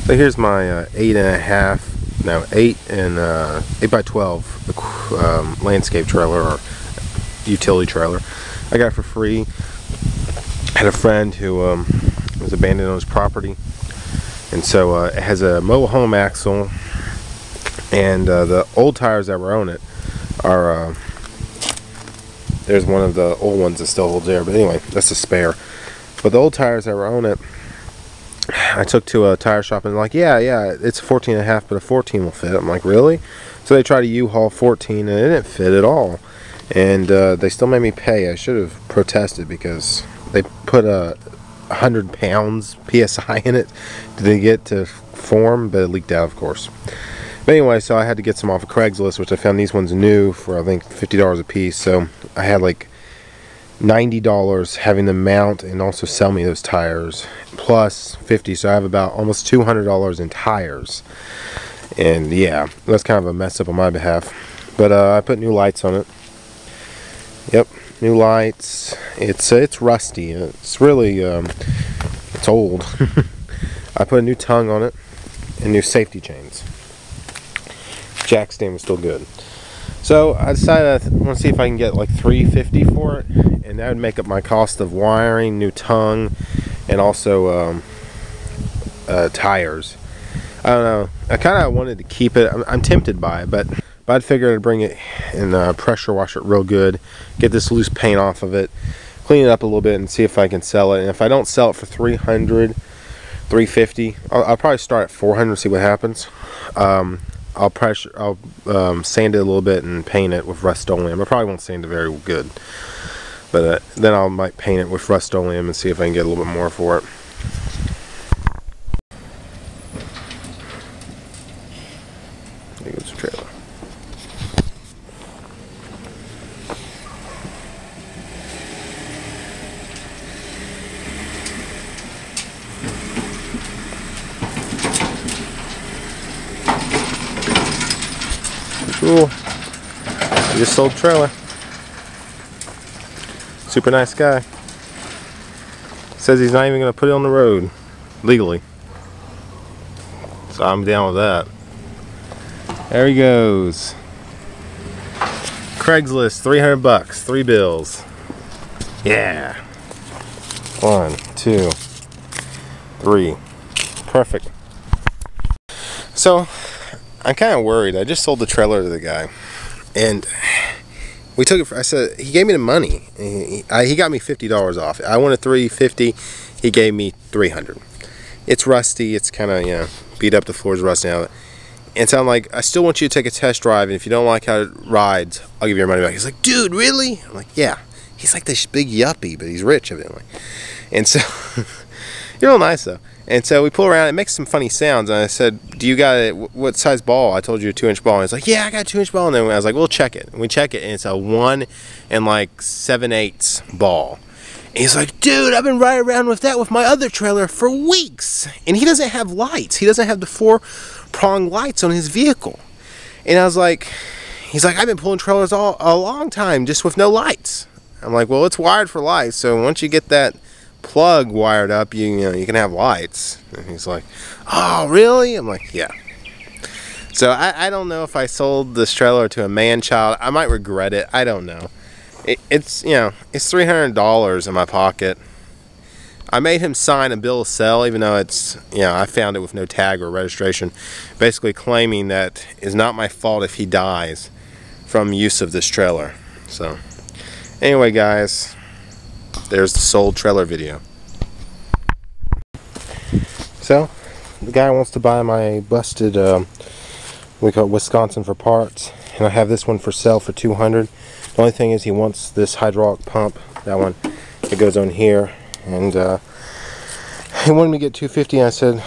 So here's my 8.5, no 8 by 12 landscape trailer or utility trailer. I got it for free. I had a friend who was abandoned on his property, and so it has a mobile home axle, and the old tires that were on it are there's one of the old ones that still holds air, but anyway, that's a spare. But the old tires that were on it, I took to a tire shop and they're like, yeah, it's a 14.5, but a 14 will fit. I'm like, really? So they tried to U-Haul 14 and it didn't fit at all. And they still made me pay. I should have protested because they put 100 pounds PSI in it to get to form, but it leaked out, of course. But anyway, so I had to get some off of Craigslist, which I found these ones new for I think $50 a piece. So I had like $90 having them mount and also sell me those tires, plus 50. So I have about almost $200 in tires. And yeah, that's kind of a mess up on my behalf. But I put new lights on it. Yep, new lights. It's rusty. It's really it's old. I put a new tongue on it and new safety chains. Jack stand was still good. So I decided I want to see if I can get like $350 for it, and that would make up my cost of wiring, new tongue, and also tires. I don't know. I kind of wanted to keep it. I'm tempted by it, but I'd figure I'd bring it and pressure wash it real good, get this loose paint off of it, clean it up a little bit, and see if I can sell it. And if I don't sell it for $300, $350, I'll probably start at $400, see what happens. I'll sand it a little bit and paint it with Rust-Oleum. I probably won't sand it very good, but then I might paint it with Rust-Oleum and see if I can get a little bit more for it. There goes the trailer. Cool. He just sold trailer. Super nice guy. Says he's not even going to put it on the road legally. So I'm down with that. There he goes. Craigslist, 300 bucks, 3 bills. Yeah. 1, 2, 3. Perfect. So I'm kind of worried. I just sold the trailer to the guy, and we took it for, I said, he gave me the money. He got me $50 off. I wanted $350. He gave me $300. It's rusty. It's kind of, you know, beat up. The floor's rusty now. And so I'm like, I still want you to take a test drive, and if you don't like how it rides, I'll give you your money back. He's like, dude, really? I'm like, yeah. He's like this big yuppie, but he's rich, evidently. And so, you're real nice, though. And so we pull around, it makes some funny sounds, and I said, do you got it, what size ball? I told you a 2-inch ball. And he's like, yeah, I got a 2-inch ball. And then I was like, we'll check it. And we check it, and it's a 1 7/8 ball. And he's like, dude, I've been riding around with that with my other trailer for weeks. And he doesn't have lights. He doesn't have the 4-prong lights on his vehicle. And I was like, he's like, I've been pulling trailers a long time just with no lights. I'm like, well, it's wired for lights, so once you get that plug wired up, you know, you can have lights. And he's like, oh, really? I'm like, yeah. So I don't know if I sold this trailer to a man-child. I might regret it. I don't know. It's, you know, it's $300 in my pocket. I made him sign a bill of sale, even though it's, you know, I found it with no tag or registration, basically claiming that it's not my fault if he dies from use of this trailer. So anyway, guys, there's the sold trailer video. So the guy wants to buy my busted we call it Wisconsin for parts, and I have this one for sale for $200. The only thing is he wants this hydraulic pump, that one that goes on here, and he wanted me to get $250, and I said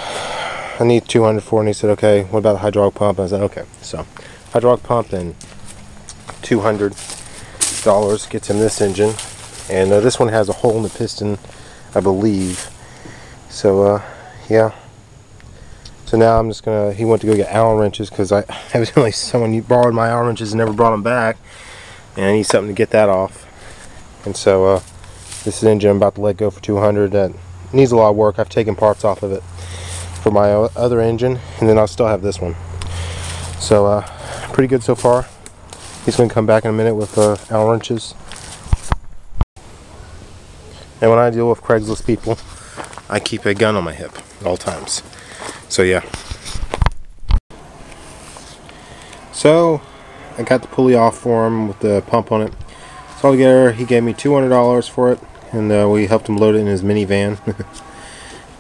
I need $200 for it, and he said, okay, what about a hydraulic pump? And I said, okay. So hydraulic pump and $200 gets him this engine. And this one has a hole in the piston, I believe. So, yeah. So now I'm just gonna, he went to go get Allen wrenches because evidently someone borrowed my Allen wrenches and never brought them back. And I need something to get that off. And so, this engine I'm about to let go for $200. That needs a lot of work. I've taken parts off of it. for my other engine, and then I'll still have this one. So pretty good so far. He's going to come back in a minute with Allen wrenches. And when I deal with Craigslist people, I keep a gun on my hip at all times. So yeah. So I got the pulley off for him with the pump on it. So altogether, he gave me $200 for it, and we helped him load it in his minivan.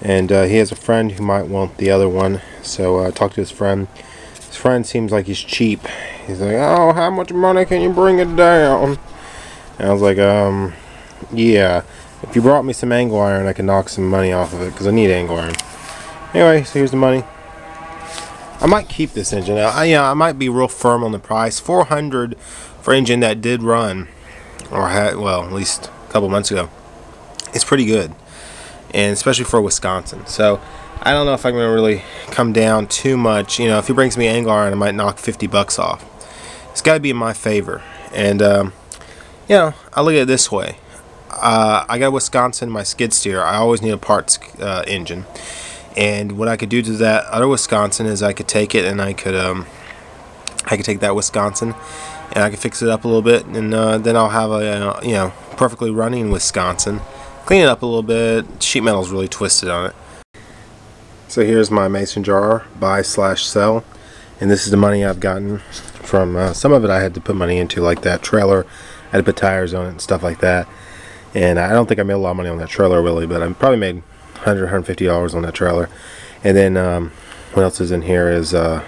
And he has a friend who might want the other one, so I talked to his friend. His friend seems like he's cheap. He's like, "Oh, how much money can you bring it down?" And I was like, yeah, if you brought me some angle iron, I could knock some money off of it, because I need angle iron. Anyway, so here's the money. I might keep this engine. I might be real firm on the price. $400 for engine that did run, or had, well, at least a couple months ago. It's pretty good, and especially for Wisconsin. So I don't know if I'm going to really come down too much. You know, if he brings me angle iron, I might knock $50 off. It's got to be in my favor. And you know, I look at it this way. I got Wisconsin my skid steer. I always need a parts engine. And what I could do to that other Wisconsin is I could take it and I could take that Wisconsin and I could fix it up a little bit, and then I'll have a you know, perfectly running Wisconsin. Clean it up a little bit. Sheet metal's really twisted on it. So here's my mason jar, buy/sell, and this is the money I've gotten from some of it. I had to put money into, like that trailer. I had to put tires on it and stuff like that. And I don't think I made a lot of money on that trailer really, but I probably made $150 on that trailer. And then what else is in here is the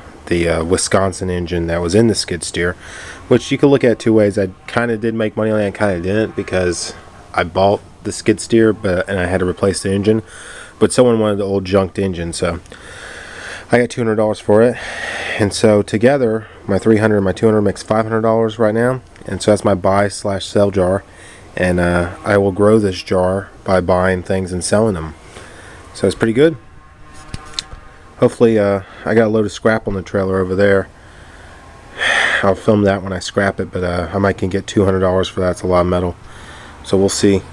Wisconsin engine that was in the skid steer, which you can look at two ways. I kind of did make money on it and kind of didn't, because I bought the skid steer and I had to replace the engine, but someone wanted the old junked engine, so I got $200 for it. And so together my $300 and my $200 makes $500 right now, and so that's my buy/sell jar. And I will grow this jar by buying things and selling them. So it's pretty good. Hopefully, I got a load of scrap on the trailer over there. I'll film that when I scrap it, but I might can get $200 for that. It's a lot of metal. So we'll see.